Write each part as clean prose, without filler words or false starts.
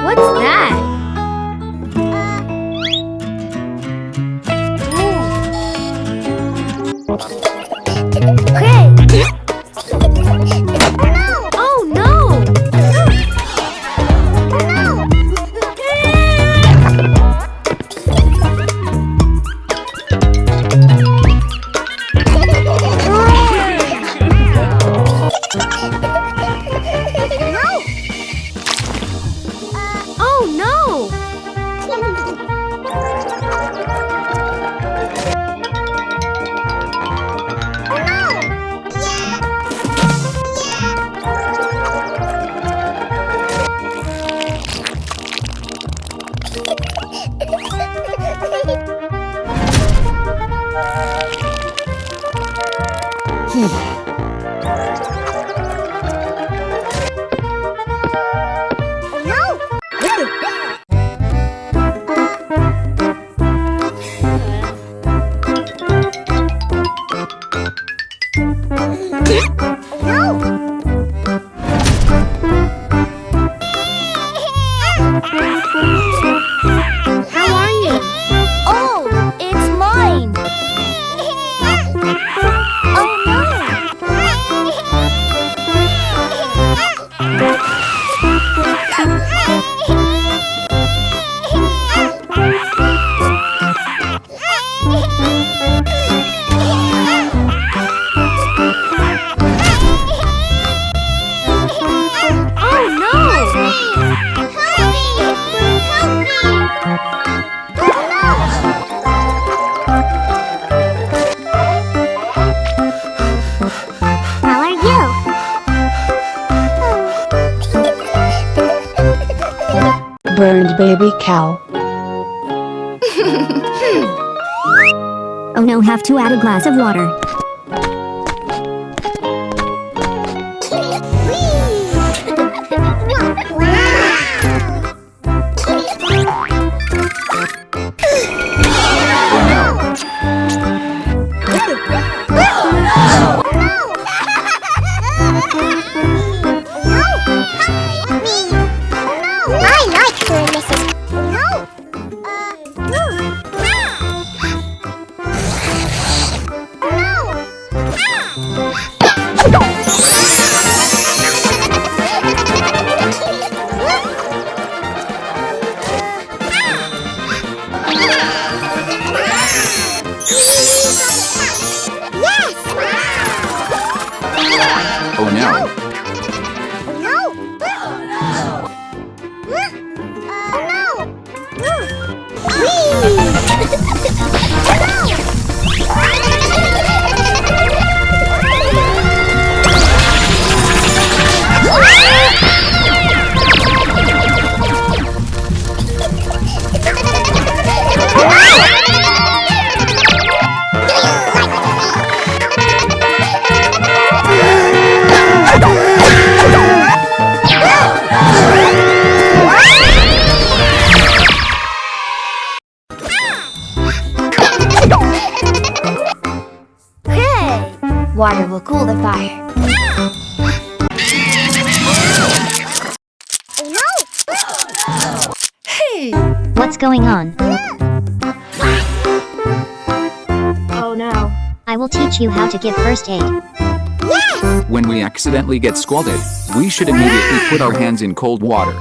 What's that? Hey! Oh no! Oh no! How are you? Oh, it's mine. Oh no. Oh no. How are you? Burned baby cow. Oh no, have to add a glass of water. Oh no! Water will cool the fire. Hey! What's going on? Oh no. I will teach you how to give first aid. When we accidentally get scalded, we should immediately put our hands in cold water.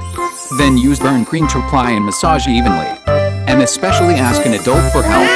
Then use burn cream to apply and massage evenly. And especially ask an adult for help.